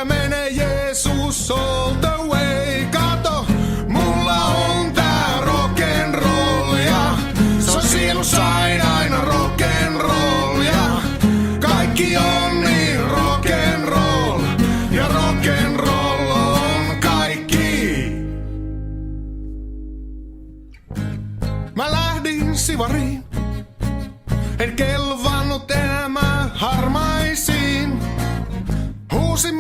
Mä menen Jeesus all the way. Kato, mulla on tää rock'n'roll ja se on sielussa aina rock'n'roll ja kaikki on niin rock'n'roll ja rock'n'roll on kaikki. Mä lähdin Sivariin, en kelvannut enää mä harmaisiin. Huusin